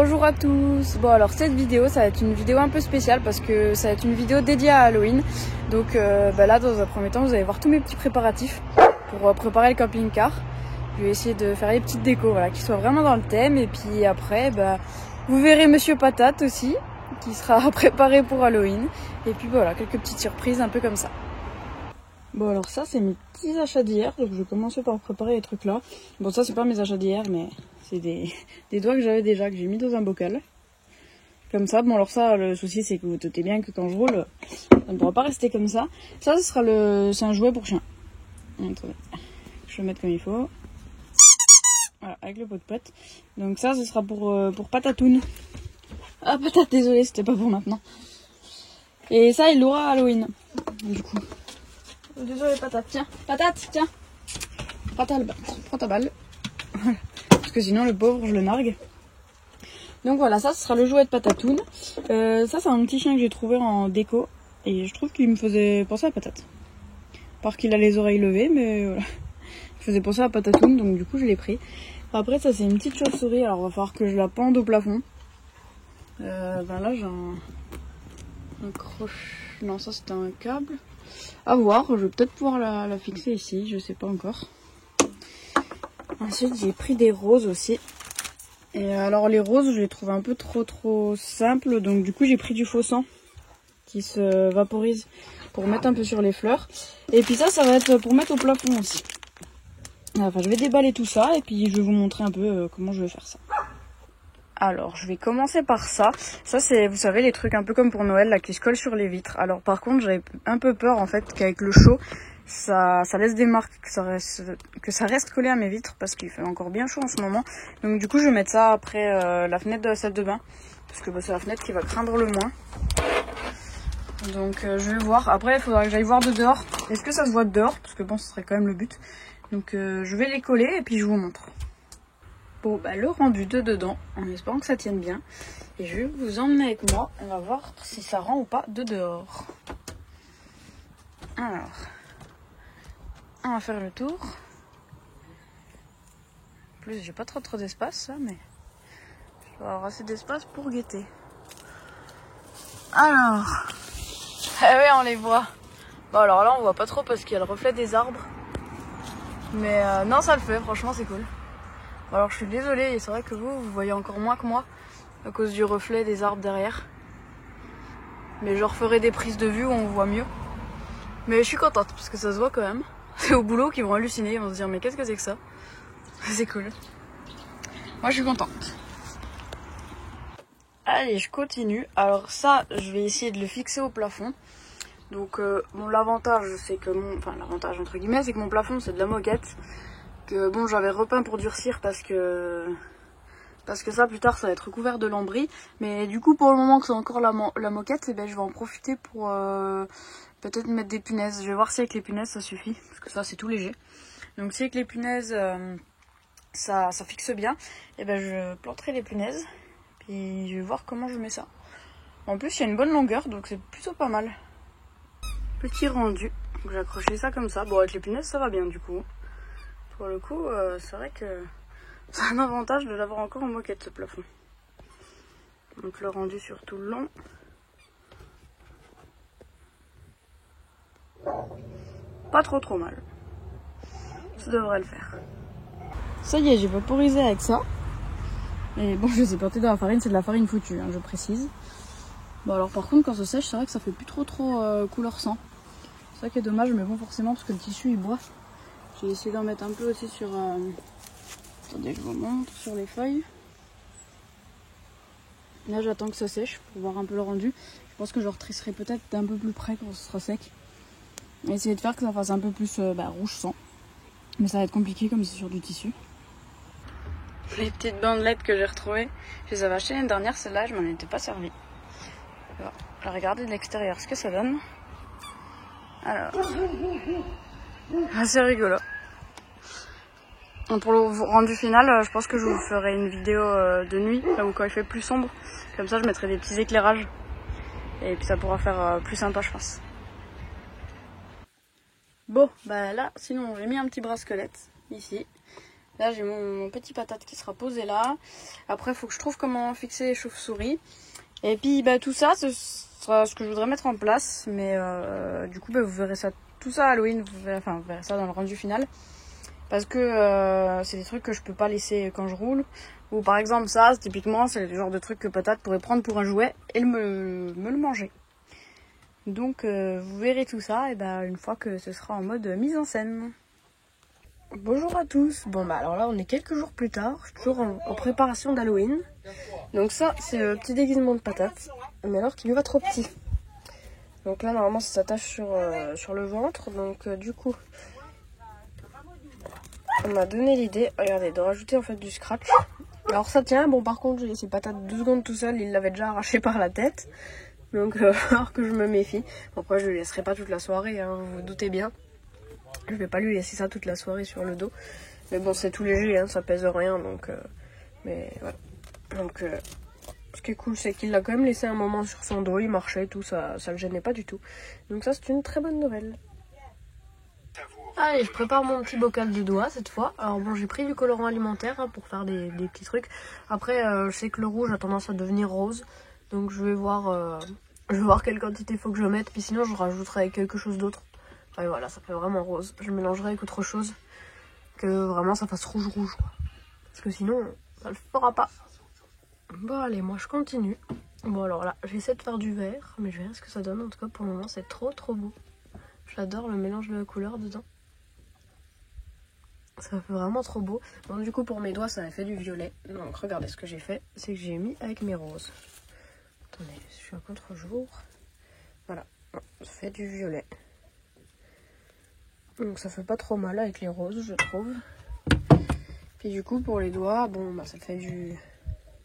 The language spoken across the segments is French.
Bonjour à tous. Bon alors cette vidéo ça va être une vidéo un peu spéciale parce que ça va être une vidéo dédiée à Halloween. Donc là dans un premier temps vous allez voir tous mes petits préparatifs pour préparer le camping-car. Je vais essayer de faire les petites décos voilà, qui soient vraiment dans le thème. Et puis après vous verrez Monsieur Patate aussi qui sera préparé pour Halloween. Et puis voilà, quelques petites surprises un peu comme ça. Bon alors ça c'est mes petits achats d'hier, donc je vais commencer par préparer les trucs là. Bon ça c'est pas mes achats d'hier mais c'est des doigts que j'avais déjà, que j'ai mis dans un bocal. Comme ça, bon alors ça le souci c'est que vous doutez bien que quand je roule, ça ne pourra pas rester comme ça. Ça ce sera c'est un jouet pour chien. Attendez, je vais le mettre comme il faut. Voilà, avec le pot de pâte. Donc ça ce sera pour Patatoun. Ah Patate, désolé c'était pas pour maintenant. Et ça il l'aura à Halloween, du coup. Désolé Patate, tiens, Patate, tiens. Prends ta balle. Parce que sinon le pauvre je le nargue. Donc voilà, ça ce sera le jouet de Patatoun. Ça c'est un petit chien que j'ai trouvé en déco. Et je trouve qu'il me faisait penser à Patate. Par qu'il a les oreilles levées, mais voilà. Il faisait penser à Patatoun, donc du coup je l'ai pris. Après ça c'est une petite chauve-souris, alors il va falloir que je la pende au plafond. Là j'ai un crochet. Non ça c'était un câble. À voir, je vais peut-être pouvoir la fixer ici, je sais pas encore. Ensuite j'ai pris des roses aussi. Et alors les roses je les trouve un peu trop simples, donc du coup j'ai pris du faux sang qui se vaporise pour mettre un peu sur les fleurs. Et puis ça va être pour mettre au plafond aussi. Enfin je vais déballer tout ça et puis je vais vous montrer un peu comment je vais faire ça. Alors je vais commencer par ça. Ça c'est, vous savez, les trucs un peu comme pour Noël là qui se collent sur les vitres. Alors par contre j'avais un peu peur en fait qu'avec le chaud ça laisse des marques, que ça reste collé à mes vitres parce qu'il fait encore bien chaud en ce moment. Donc du coup je vais mettre ça après la fenêtre de la salle de bain parce que c'est la fenêtre qui va craindre le moins. Donc je vais voir. Après il faudra que j'aille voir de dehors. Est-ce que ça se voit de dehors? Parce que bon ce serait quand même le but. Donc je vais les coller et puis je vous montre. Bon le rendu de dedans, en espérant que ça tienne bien. Et je vais vous emmener avec moi, on va voir si ça rend ou pas de dehors. Alors, on va faire le tour. En plus j'ai pas trop d'espace là, mais je vais avoir assez d'espace pour guetter. Alors, oui on les voit. Bon alors là on voit pas trop parce qu'il y a le reflet des arbres. Mais non ça le fait, franchement c'est cool. Alors je suis désolée, c'est vrai que vous voyez encore moins que moi à cause du reflet des arbres derrière. Mais je referai des prises de vue où on voit mieux. Mais je suis contente parce que ça se voit quand même. C'est au boulot qu'ils vont halluciner, ils vont se dire mais qu'est-ce que c'est que ça? C'est cool. Moi je suis contente. Allez, je continue. Alors ça, je vais essayer de le fixer au plafond. Donc bon, l'avantage c'est que l'avantage entre guillemets c'est que mon plafond c'est de la moquette. Que bon j'avais repeint pour durcir parce que ça plus tard ça va être recouvert de lambris. Mais du coup pour le moment que c'est encore la moquette, je vais en profiter pour peut-être mettre des punaises. Je vais voir si avec les punaises ça suffit, parce que ça c'est tout léger. Donc si avec les punaises ça fixe bien, et je planterai les punaises. Puis je vais voir comment je mets ça. En plus il y a une bonne longueur donc c'est plutôt pas mal. Petit rendu, donc j'ai accroché ça comme ça. Bon avec les punaises ça va bien du coup. Pour le coup, c'est vrai que c'est un avantage de l'avoir encore en moquette ce plafond. Donc le rendu sur tout le long. Pas trop mal. Ça devrait le faire. Ça y est, j'ai vaporisé avec ça. Et bon, je les ai plantés dans la farine, c'est de la farine foutue, hein, je précise. Bon alors par contre quand ça sèche, c'est vrai que ça fait plus trop couleur sang. C'est ça qui est dommage, mais bon forcément parce que le tissu il boit. J'ai essayé d'en mettre un peu aussi sur... Attendez, je vous montre sur les feuilles. Là, j'attends que ça sèche pour voir un peu le rendu. Je pense que je retrisserai peut-être d'un peu plus près quand ce sera sec. Et essayer de faire que ça fasse un peu plus rouge sang. Mais ça va être compliqué comme c'est sur du tissu. Les petites bandelettes que j'ai retrouvées, je les avais achetées l'année dernière. Celle-là, je m'en étais pas servi. Alors, je vais regarder de l'extérieur ce que ça donne. Alors... c'est rigolo. Pour le rendu final, je pense que je vous ferai une vidéo de nuit, là où quand il fait plus sombre. Comme ça, je mettrai des petits éclairages. Et puis ça pourra faire plus sympa, je pense. Bon, là, sinon j'ai mis un petit bras-squelette, ici. Là j'ai mon petit patate qui sera posé là. Après il faut que je trouve comment fixer les chauves-souris. Et puis bah, tout ça, ce sera ce que je voudrais mettre en place. Mais du coup bah, vous verrez ça, tout ça à Halloween, vous verrez ça dans le rendu final. Parce que c'est des trucs que je peux pas laisser quand je roule. Ou par exemple ça, typiquement c'est le genre de truc que patate pourrait prendre pour un jouet et me le manger. Donc vous verrez tout ça et bah, une fois que ce sera en mode mise en scène. Bonjour à tous. Bon bah alors là on est quelques jours plus tard, je suis toujours en préparation d'Halloween. Donc ça c'est le petit déguisement de patate, mais alors qu'il lui va trop petit. Donc là normalement ça s'attache sur le ventre, donc du coup on m'a donné l'idée, regardez, de rajouter en fait du scratch. Alors ça tient, bon par contre j'ai laissé patate 2 secondes tout seul, il l'avait déjà arraché par la tête. Donc alors que je me méfie. Après je le laisserai pas toute la soirée, hein, vous vous doutez bien. Je vais pas lui laisser ça toute la soirée sur le dos. Mais bon c'est tout léger, hein, ça pèse rien donc... mais voilà. Donc ce qui est cool c'est qu'il l'a quand même laissé un moment sur son dos, il marchait et tout, ça le gênait pas du tout. Donc ça c'est une très bonne nouvelle. Allez, je prépare mon petit bocal de doigts cette fois. Alors bon, j'ai pris du colorant alimentaire hein, pour faire des petits trucs. Après, je sais que le rouge a tendance à devenir rose. Donc je vais voir quelle quantité il faut que je mette. Puis sinon, je rajouterai avec quelque chose d'autre. Et voilà, ça fait vraiment rose. Je mélangerai avec autre chose. Que vraiment ça fasse rouge-rouge. Parce que sinon, ça le fera pas. Bon allez, moi je continue. Bon alors là, j'essaie de faire du vert. Mais je verrai ce que ça donne. En tout cas, pour le moment, c'est trop beau. J'adore le mélange de la couleur dedans. Ça fait vraiment trop beau. Bon du coup pour mes doigts ça a fait du violet. Donc regardez ce que j'ai fait. C'est que j'ai mis avec mes roses. Attendez, je suis à contre-jour. Voilà, ça fait du violet. Donc ça fait pas trop mal avec les roses je trouve. Puis du coup pour les doigts, bon bah ça fait du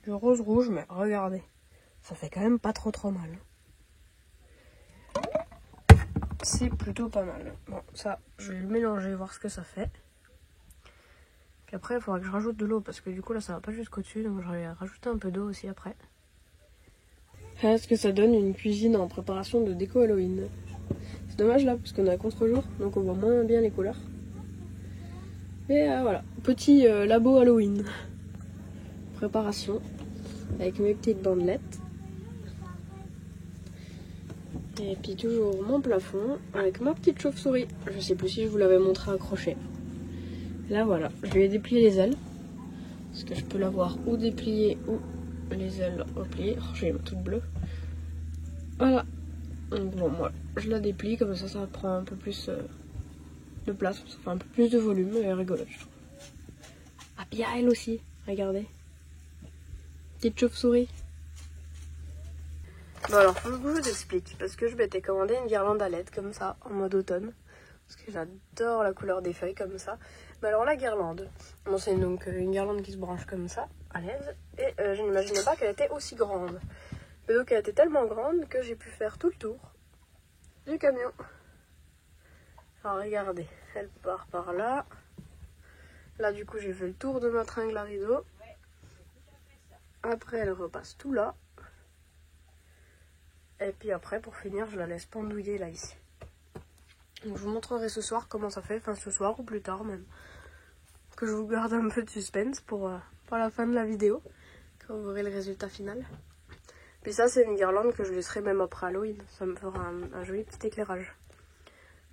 rose rouge. Mais regardez, ça fait quand même pas trop mal. C'est plutôt pas mal. Bon ça je vais le mélanger, voir ce que ça fait. Après il faudra que je rajoute de l'eau parce que du coup là ça va pas jusqu'au dessus, donc je vais rajouter un peu d'eau aussi après. Voilà ce que ça donne une cuisine en préparation de déco Halloween. C'est dommage là parce qu'on est à contre-jour donc on voit moins bien les couleurs. Et voilà, petit labo Halloween. Préparation avec mes petites bandelettes. Et puis toujours mon plafond avec ma petite chauve-souris. Je sais plus si je vous l'avais montré accrochée. Là voilà, je lui ai déplié les ailes. Parce que je peux l'avoir ou dépliée ou les ailes repliées. Oh, j'ai toute bleue. Voilà. Donc bon, moi je la déplie, comme ça ça prend un peu plus de place. Ça fait un peu plus de volume et rigolote je trouve. Ah puis elle aussi, regardez. Petite chauve-souris. Bon alors, faut que je vous explique. Parce que je m'étais commandé une guirlande à LED comme ça, en mode automne. Parce que j'adore la couleur des feuilles comme ça. Mais alors la guirlande, bon, c'est donc une guirlande qui se branche comme ça, à l'aise. Et je n'imaginais pas qu'elle était aussi grande. Mais donc elle était tellement grande que j'ai pu faire tout le tour du camion. Alors regardez, elle part par là. Là du coup j'ai fait le tour de ma tringle à rideau. Après elle repasse tout là. Et puis après pour finir je la laisse pendouiller là ici. Donc je vous montrerai ce soir comment ça fait, enfin ce soir ou plus tard même. Que je vous garde un peu de suspense pour la fin de la vidéo, quand vous verrez le résultat final. Puis ça c'est une guirlande que je laisserai même après Halloween, ça me fera un joli petit éclairage.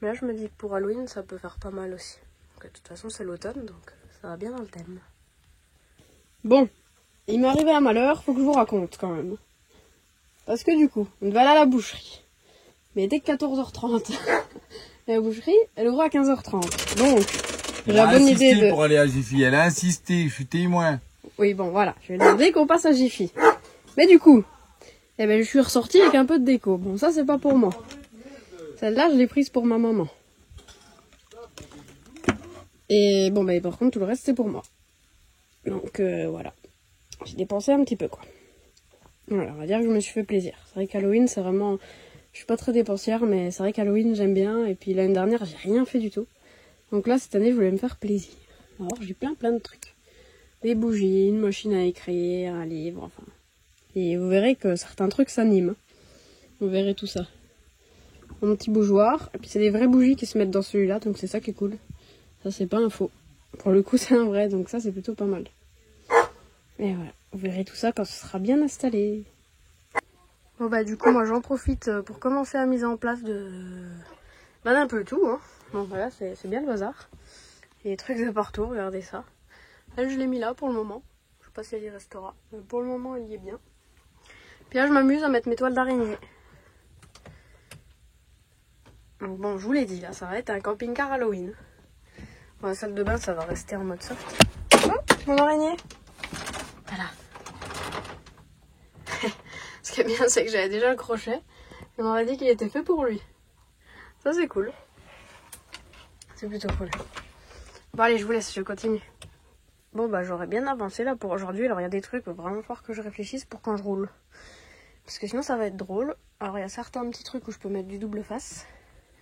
Mais là je me dis que pour Halloween ça peut faire pas mal aussi. Donc, de toute façon c'est l'automne donc ça va bien dans le thème. Bon, il m'est arrivé un malheur, faut que je vous raconte quand même. Parce que du coup, on devait aller à la boucherie. Mais dès que 14h30. Et la boucherie, elle ouvre à 15h30. Donc, j'ai la bonne idée de... pour aller à Jiffy, elle a insisté, je suis témoin. Oui, bon, voilà, je vais demander qu'on passe à Jiffy. Mais du coup, eh ben, je suis ressortie avec un peu de déco. Bon, ça, c'est pas pour moi. Celle-là, je l'ai prise pour ma maman. Et bon, bah, par contre, tout le reste, c'est pour moi. Donc, voilà. J'ai dépensé un petit peu, quoi. Voilà, on va dire que je me suis fait plaisir. C'est vrai qu'Halloween, c'est vraiment... Je suis pas très dépensière, mais c'est vrai qu'Halloween, j'aime bien. Et puis l'année dernière, j'ai rien fait du tout. Donc là, cette année, je voulais me faire plaisir. Alors, j'ai plein de trucs. Des bougies, une machine à écrire, un livre, enfin... Et vous verrez que certains trucs s'animent. Vous verrez tout ça. Mon petit bougeoir. Et puis c'est des vraies bougies qui se mettent dans celui-là, donc c'est ça qui est cool. Ça, c'est pas un faux. Pour le coup, c'est un vrai, donc ça, c'est plutôt pas mal. Et voilà, vous verrez tout ça quand ce sera bien installé. Bon bah du coup, moi j'en profite pour commencer la mise en place d'un peu tout. Hein. Donc voilà, c'est bien le bazar. Il y a des trucs de partout, regardez ça. Là, je l'ai mis là pour le moment. Je sais pas si elle y restera. Mais pour le moment, elle y est bien. Puis là, je m'amuse à mettre mes toiles d'araignée. Donc bon, je vous l'ai dit, là, ça va être un camping-car Halloween. Bon, la salle de bain, ça va rester en mode soft. Oh, mon araignée. Voilà. Ce qui est bien, c'est que j'avais déjà le crochet. Et on m'aurait dit qu'il était fait pour lui. Ça, c'est cool. C'est plutôt cool. Bon, allez, je vous laisse, je continue. Bon, bah, j'aurais bien avancé là pour aujourd'hui. Alors, il y a des trucs, il va vraiment falloir que je réfléchisse pour quand je roule. Parce que sinon, ça va être drôle. Alors, il y a certains petits trucs où je peux mettre du double face.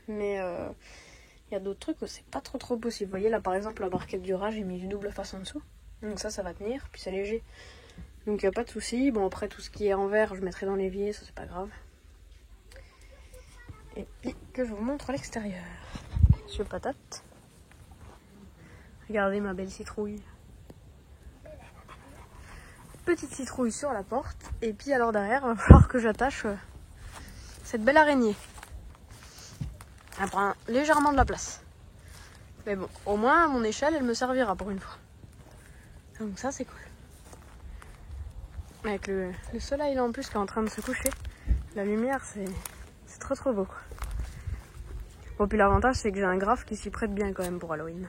Mais il y a d'autres trucs où c'est pas trop possible. Vous voyez, là, par exemple, la barquette du rat, j'ai mis du double face en dessous. Donc ça va tenir. Puis c'est léger. Donc il n'y a pas de souci. Bon, après, tout ce qui est en verre, je mettrai dans l'évier. Ça, c'est pas grave. Et puis, que je vous montre l'extérieur. Monsieur Patate. Regardez ma belle citrouille. Petite citrouille sur la porte. Et puis alors derrière, il va falloir que j'attache cette belle araignée. Elle prend légèrement de la place. Mais bon, au moins à mon échelle, elle me servira pour une fois. Donc ça, c'est cool. Avec le soleil là en plus qui est en train de se coucher. La lumière, c'est trop beau quoi. Bon, puis l'avantage, c'est que j'ai un graphe qui s'y prête bien quand même pour Halloween.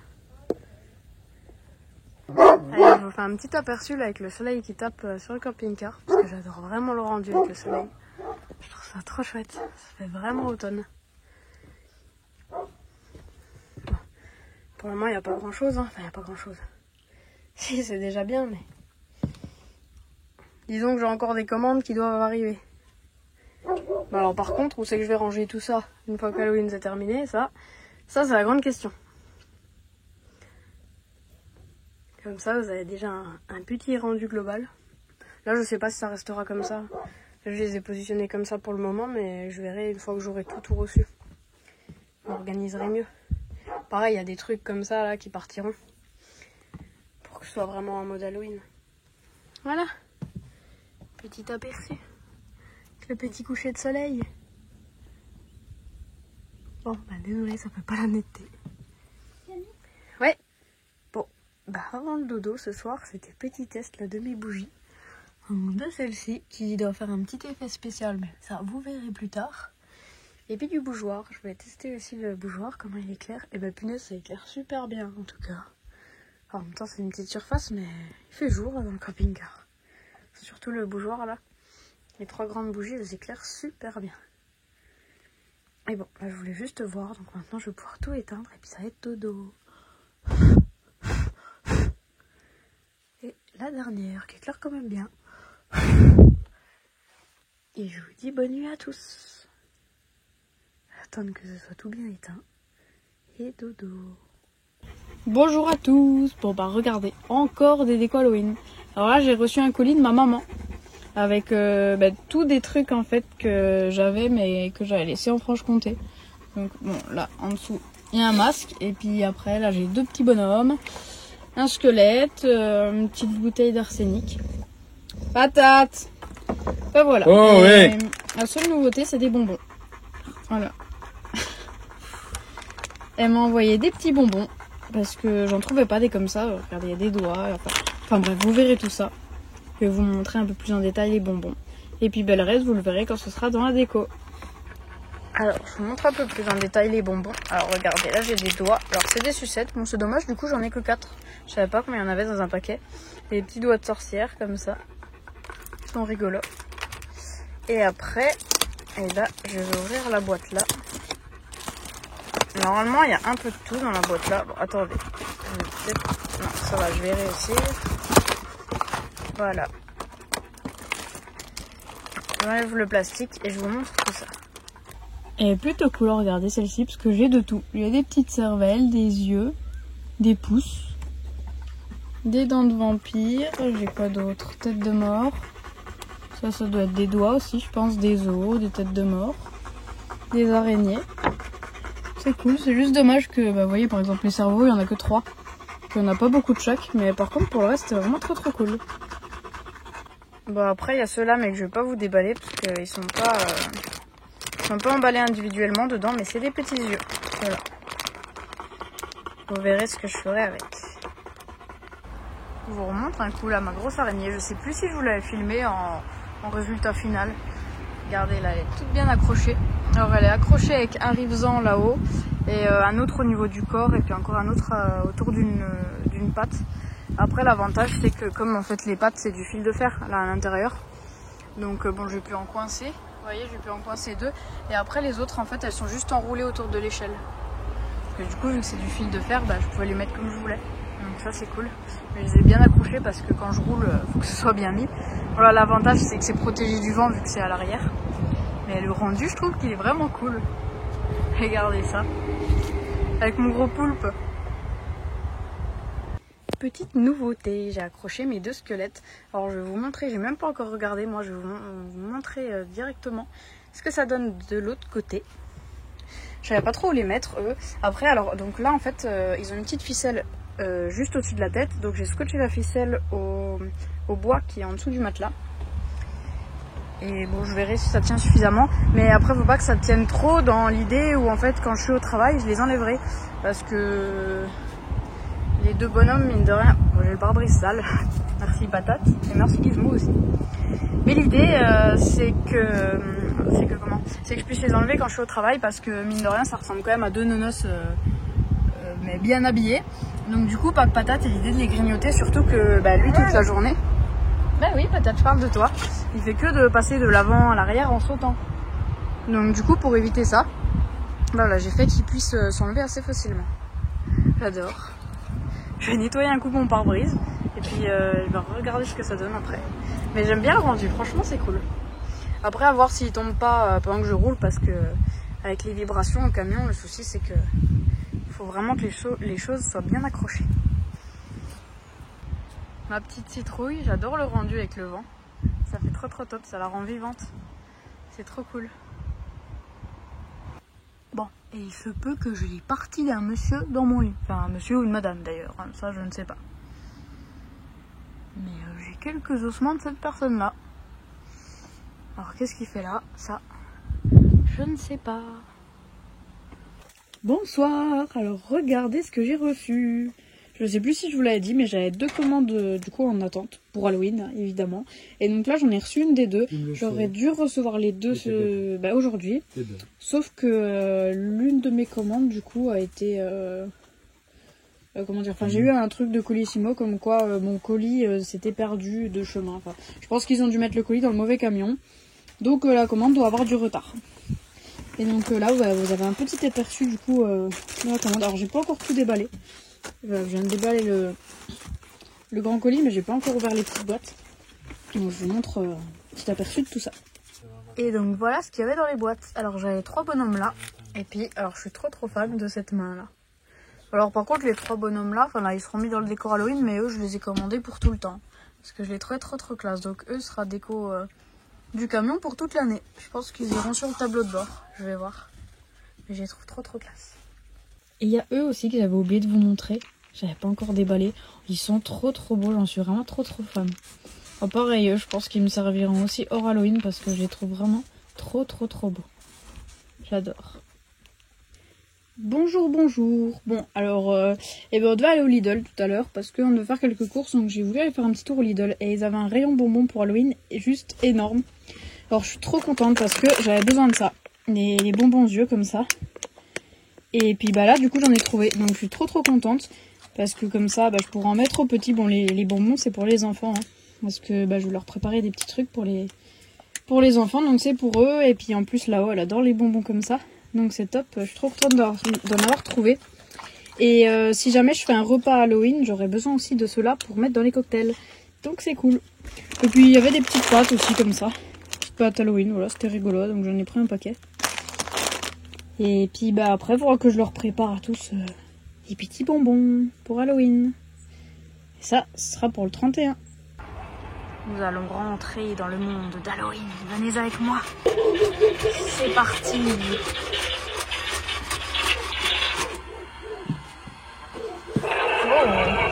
Allez, je vous fais un petit aperçu là avec le soleil qui tape sur le camping-car. Parce que j'adore vraiment le rendu avec le soleil. Je trouve ça trop chouette. Ça fait vraiment automne. Bon. Pour le moment, il n'y a pas grand chose. Hein. Enfin, il n'y a pas grand chose. Si, c'est déjà bien, mais... Disons que j'ai encore des commandes qui doivent arriver. Bon, alors par contre, où c'est que je vais ranger tout ça une fois que Halloween c'est terminé? Ça c'est la grande question. Comme ça, vous avez déjà un petit rendu global. Là, je sais pas si ça restera comme ça. Je les ai positionnés comme ça pour le moment, mais je verrai une fois que j'aurai tout reçu. Je m'organiserai mieux. Pareil, il y a des trucs comme ça là qui partiront. Pour que ce soit vraiment en mode Halloween. Voilà. Petit aperçu. Le petit coucher de soleil. Bon, bah désolé, ça fait pas la netteté. Ouais. Bon, bah avant le dodo ce soir, c'était petit test la demi-bougie. De celle-ci, qui doit faire un petit effet spécial, mais ça vous verrez plus tard. Et puis du bougeoir. Je vais tester aussi le bougeoir, comment il éclaire. Et bah punaise, ça éclaire super bien en tout cas. Alors, en même temps, c'est une petite surface, mais il fait jour dans le camping-car. Surtout le bougeoir là. Les 3 grandes bougies, elles éclairent super bien. Et bon, là je voulais juste voir, donc maintenant je vais pouvoir tout éteindre et puis ça va être dodo. Et la dernière qui éclaire quand même bien. Et je vous dis bonne nuit à tous. Attendre que ce soit tout bien éteint. Et dodo. Bonjour à tous. Bon bah regardez, encore des décos Halloween. Alors là j'ai reçu un colis de ma maman. Avec tous des trucs en fait que j'avais mais que j'avais laissé en Franche-Comté. Donc bon là en dessous il y a un masque et puis après là j'ai 2 petits bonhommes, un squelette, une petite bouteille d'arsenic. Patate. Ben voilà. Oh ouais. La seule nouveauté c'est des bonbons. Voilà. Elle m'a envoyé des petits bonbons parce que j'en trouvais pas des comme ça. Regardez, il y a des doigts. Enfin bref, vous verrez tout ça. Je vais vous montrer un peu plus en détail les bonbons. Et puis le reste, vous le verrez quand ce sera dans la déco. Alors, je vous montre un peu plus en détail les bonbons. Alors, regardez, là j'ai des doigts. Alors, c'est des sucettes. Bon, c'est dommage, du coup, j'en ai que 4. Je savais pas combien il y en avait dans un paquet. Des petits doigts de sorcière, comme ça. Ils sont rigolos. Et après, là, je vais ouvrir la boîte là. Normalement, il y a un peu de tout dans la boîte là. Bon, attendez. Non, ça va, je vais réussir. Voilà. J'enlève le plastique et je vous montre tout ça. Elle est plutôt cool, regardez celle-ci, parce que j'ai de tout. Il y a des petites cervelles, des yeux, des pouces, des dents de vampire, j'ai quoi d'autre? Tête de mort. Ça doit être des doigts aussi, je pense, des os, des têtes de mort, des araignées. C'est cool, c'est juste dommage que, vous voyez, par exemple, les cerveaux, il n'y en a que 3. Il n'y en a pas beaucoup de chaque, mais par contre pour le reste c'est vraiment trop cool. Bon après il y a ceux-là mais que je vais pas vous déballer parce qu'ils sont pas emballés individuellement dedans, mais c'est des petits yeux. Voilà. Vous verrez ce que je ferai avec. Je vous remontre un coup là ma grosse araignée. Je sais plus si je vous l'avais filmée en résultat final. Regardez là, elle est toute bien accrochée. Alors elle est accrochée avec un rivesant là-haut et un autre au niveau du corps et puis encore un autre autour d'une patte. Après l'avantage c'est que comme en fait les pattes c'est du fil de fer là à l'intérieur, donc bon je vais plus en coincer. Vous voyez, je vais plus en coincer deux. Et après les autres en fait elles sont juste enroulées autour de l'échelle. Parce que du coup vu que c'est du fil de fer, bah, je pouvais les mettre comme je voulais. Donc ça c'est cool. Mais je les ai bien accrochés parce que quand je roule, faut que ce soit bien mis. Voilà, l'avantage c'est que c'est protégé du vent vu que c'est à l'arrière. Mais le rendu je trouve qu'il est vraiment cool. Regardez ça. Avec mon gros poulpe. Petite nouveauté, j'ai accroché mes deux squelettes. Alors je vais vous montrer, j'ai même pas encore regardé, moi je vais vous montrer directement ce que ça donne de l'autre côté. Je savais pas trop où les mettre eux. Après alors donc là en fait ils ont une petite ficelle juste au-dessus de la tête. Donc j'ai scotché la ficelle au bois qui est en dessous du matelas. Et bon je verrai si ça tient suffisamment. Mais après faut pas que ça tienne trop dans l'idée où en fait quand je suis au travail je les enlèverai. Parce que les deux bonhommes mine de rien, bon, j'ai le pare-brise sale. Merci Patate et merci Gizmo aussi. Mais l'idée c'est que je puisse les enlever quand je suis au travail parce que mine de rien ça ressemble quand même à deux nonos mais bien habillés. Donc du coup Patate a l'idée de les grignoter, surtout que bah, lui toute la journée. Ben oui Patate, je parle de toi. Il fait que de passer de l'avant à l'arrière en sautant. Donc du coup pour éviter ça, voilà j'ai fait qu'il puisse s'enlever assez facilement. J'adore. Je vais nettoyer un coup mon pare-brise et puis je vais regarder ce que ça donne après. Mais j'aime bien le rendu, franchement c'est cool. Après à voir s'il tombe pas pendant que je roule parce que avec les vibrations au camion, le souci c'est que faut vraiment que les choses soient bien accrochées. Ma petite citrouille, j'adore le rendu avec le vent. Ça fait trop top, ça la rend vivante. C'est trop cool. Bon, et il se peut que je l'ai partie d'un monsieur dans mon lit. Enfin, un monsieur ou une madame d'ailleurs, hein, ça je ne sais pas. Mais j'ai quelques ossements de cette personne-là. Alors qu'est-ce qu'il fait là? Ça, je ne sais pas. Bonsoir, alors regardez ce que j'ai reçu. Je sais plus si je vous l'avais dit, mais j'avais deux commandes du coup en attente pour Halloween évidemment. Et donc là j'en ai reçu une des deux. J'aurais dû recevoir les deux aujourd'hui. Sauf que l'une de mes commandes du coup a été comment dire, enfin j'ai eu un truc de Colissimo comme quoi mon colis s'était perdu de chemin. Enfin, je pense qu'ils ont dû mettre le colis dans le mauvais camion. Donc la commande doit avoir du retard. Et donc là vous avez un petit aperçu du coup de la commande. Alors j'ai pas encore tout déballé. Je viens de déballer le grand colis, mais j'ai pas encore ouvert les petites boîtes. Donc je vous montre un petit aperçu de tout ça. Et donc voilà ce qu'il y avait dans les boîtes. Alors j'avais 3 bonhommes là. Et puis alors je suis trop fan de cette main là. Alors par contre les 3 bonhommes là, enfin là ils seront mis dans le décor Halloween, mais eux je les ai commandés pour tout le temps. Parce que je les trouvais trop classe. Donc eux sera déco du camion pour toute l'année. Je pense qu'ils iront sur le tableau de bord. Je vais voir. Mais je les trouve trop classe. Et il y a eux aussi que j'avais oublié de vous montrer. J'avais pas encore déballé. Ils sont trop beaux, j'en suis vraiment trop fan. Oh, pareil, eux, je pense qu'ils me serviront aussi hors Halloween parce que je les trouve vraiment trop beaux. J'adore. Bonjour. Bon, alors, on devait aller au Lidl tout à l'heure parce qu'on devait faire quelques courses. Donc j'ai voulu aller faire un petit tour au Lidl. Et ils avaient un rayon bonbons pour Halloween juste énorme. Alors je suis trop contente parce que j'avais besoin de ça. Les bonbons aux yeux comme ça. Et puis bah là du coup j'en ai trouvé, donc je suis trop contente parce que comme ça je pourrais en mettre aux petits. Bon les bonbons c'est pour les enfants hein, parce que je vais leur préparer des petits trucs pour les enfants, donc c'est pour eux. Et puis en plus là-haut elle adore les bonbons comme ça, donc c'est top. Je suis trop contente d'en avoir trouvé. Et si jamais je fais un repas Halloween, j'aurais besoin aussi de ceux-là pour mettre dans les cocktails, donc c'est cool. Et puis il y avait des petites pâtes aussi comme ça, petites pâtes Halloween, voilà c'était rigolo, donc j'en ai pris un paquet. Et puis après, il faudra que je leur prépare à tous des petits bonbons pour Halloween. Et ça, ce sera pour le 31. Nous allons rentrer dans le monde d'Halloween. Venez avec moi. C'est parti. Oh.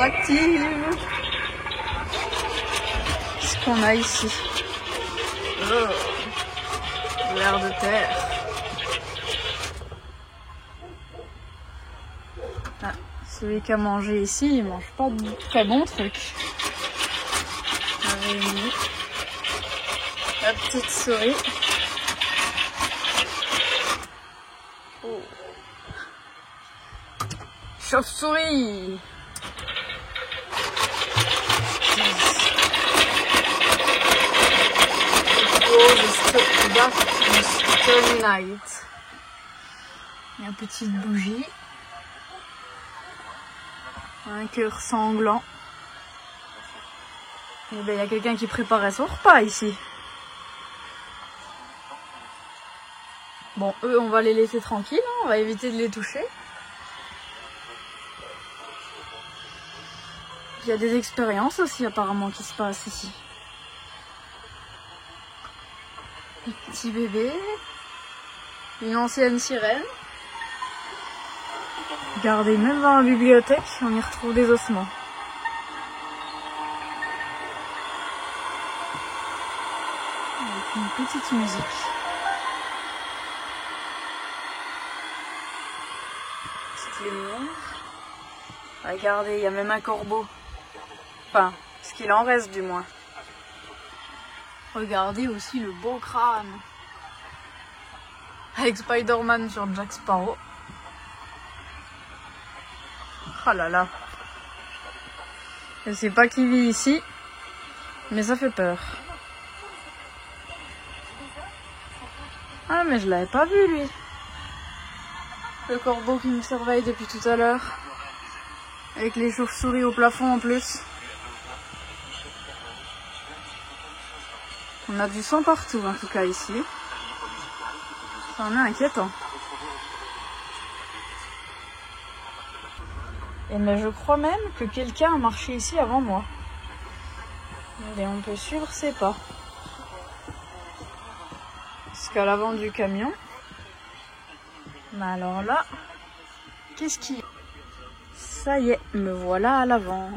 active. Qu'est-ce qu'on a ici? Oh, l'air de terre. Ah, celui qui a mangé ici, il mange pas de très bons trucs. La petite souris. Oh. Chauve-souris. Starry Night. Il y a une petite bougie. Un cœur sanglant. Et ben, il y a quelqu'un qui préparait son repas ici. Bon, eux, on va les laisser tranquilles, hein, on va éviter de les toucher. Il y a des expériences aussi apparemment qui se passent ici. Un petit bébé, une ancienne sirène. Regardez, même dans la bibliothèque, on y retrouve des ossements. Avec une petite musique. Petite lumière. Regardez, il y a même un corbeau. Enfin, ce qu'il en reste du moins. Regardez aussi le beau crâne. Avec Spider-Man sur Jack Sparrow. Oh là là. Je sais pas qui vit ici, mais ça fait peur. Ah mais je l'avais pas vu lui. Le corbeau qui me surveille depuis tout à l'heure. Avec les chauves-souris au plafond en plus. On a du sang partout en tout cas ici. Ça en est inquiétant. Et mais je crois même que quelqu'un a marché ici avant moi. Et on peut suivre ses pas. Jusqu'à l'avant du camion. Mais alors là, qu'est-ce qu'il y a? Ça y est, me voilà à l'avant.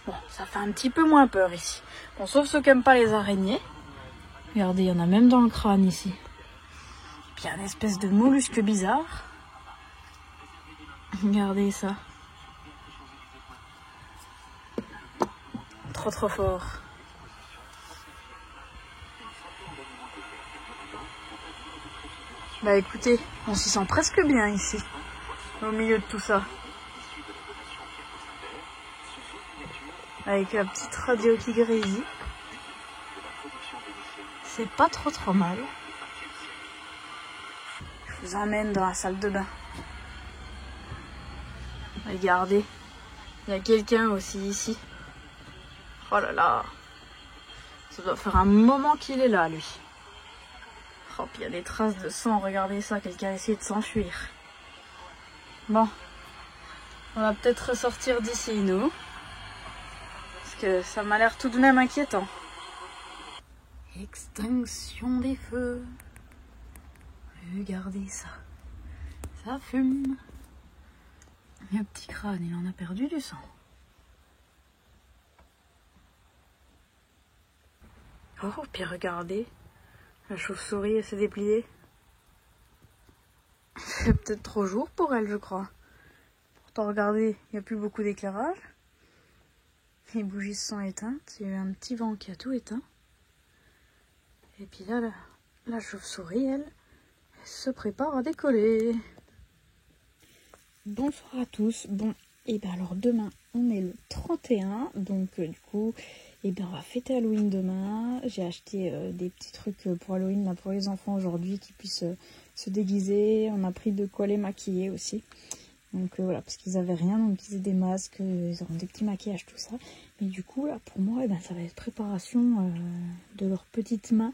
Bon, ça fait un petit peu moins peur ici. Bon, sauf ceux qui n'aiment pas les araignées. Regardez, il y en a même dans le crâne ici. Puis il y a une espèce de mollusque bizarre. Regardez ça. Trop fort. Bah écoutez, on s'y sent presque bien ici. Au milieu de tout ça. Avec la petite radio qui grésille. C'est pas trop mal. Je vous emmène dans la salle de bain. Regardez, il y a quelqu'un aussi ici. Oh là là. Ça doit faire un moment qu'il est là, lui. Oh, puis il y a des traces de sang, regardez ça, quelqu'un a essayé de s'enfuir. Bon, on va peut-être ressortir d'ici, nous. Parce que ça m'a l'air tout de même inquiétant. Extinction des feux. Regardez ça. Ça fume. Et un petit crâne, il en a perdu du sang. Oh, puis regardez. La chauve-souris, elle s'est dépliée. C'est peut-être trop jour pour elle, je crois. Pourtant, regardez, il n'y a plus beaucoup d'éclairage. Les bougies sont éteintes. Il y a eu un petit vent qui a tout éteint. Et puis là, la chauve-souris, elle se prépare à décoller. Bonsoir à tous. Bon, et bien alors demain, on est le 31. Donc du coup, et bien on va fêter Halloween demain. J'ai acheté des petits trucs pour Halloween là, pour les enfants aujourd'hui qui puissent se déguiser. On a pris de quoi les maquiller aussi. Donc voilà, parce qu'ils avaient rien, donc ils avaient des masques, ils auront des petits maquillages, tout ça. Mais du coup, là, pour moi, eh ben, ça va être préparation de leurs petites mains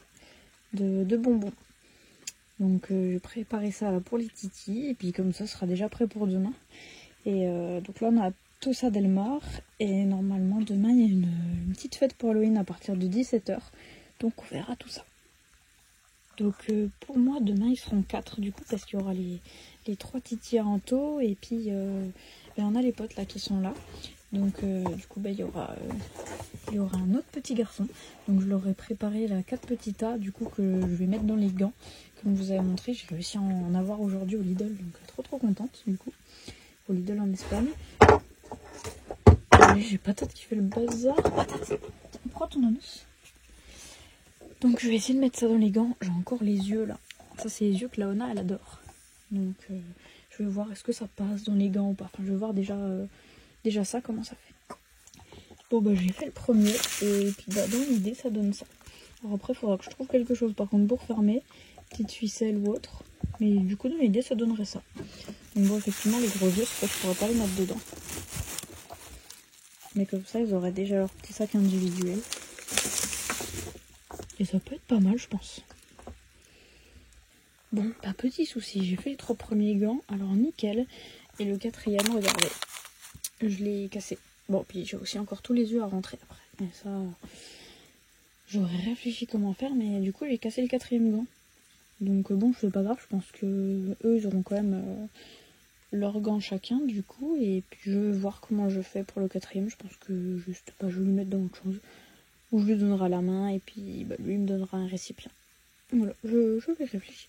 de bonbons. Donc je vais préparer ça là, pour les titis, et puis comme ça, ce sera déjà prêt pour demain. Et donc là, on a tout ça Delmar, et normalement, demain, il y a une petite fête pour Halloween à partir de 17 h. Donc on verra tout ça. Donc pour moi, demain, ils seront 4 du coup, parce qu'il y aura les 3 titis en taux, et puis Et on a les potes là qui sont là. Donc du coup il y aura un autre petit garçon. Donc je leur ai préparé là 4 petits tas du coup que je vais mettre dans les gants. Comme je vous avais montré, j'ai réussi à en avoir aujourd'hui au Lidl. Donc trop contente du coup. Au Lidl en Espagne. J'ai Patate qui fait le bazar. Patate, prends ton anus. Donc je vais essayer de mettre ça dans les gants. J'ai encore les yeux là. Ça c'est les yeux que Laona elle adore. Donc je vais voir est-ce que ça passe dans les gants ou pas. Enfin je vais voir déjà ça comment ça fait. Bon bah j'ai fait le premier et puis bah, dans l'idée ça donne ça. Alors après il faudra que je trouve quelque chose par contre pour fermer. Petite ficelle ou autre. Mais du coup dans l'idée ça donnerait ça. Donc bon effectivement les gros yeux c'est pas que je pourrais pas les mettre dedans. Mais comme ça ils auraient déjà leur petit sac individuel. Et ça peut être pas mal je pense. Bon, pas petit souci, j'ai fait les 3 premiers gants, alors nickel. Et le 4e, regardez, je l'ai cassé. Bon, puis j'ai aussi encore tous les yeux à rentrer après. Mais ça, j'aurais réfléchi comment faire, mais du coup j'ai cassé le 4e gant. Donc bon, c'est pas grave, je pense que eux ils auront quand même leurs gants chacun du coup. Et puis je vais voir comment je fais pour le 4e, je pense que juste, je vais lui mettre dans autre chose. Ou je lui donnerai la main et puis bah, lui il me donnera un récipient. Voilà, je vais réfléchir.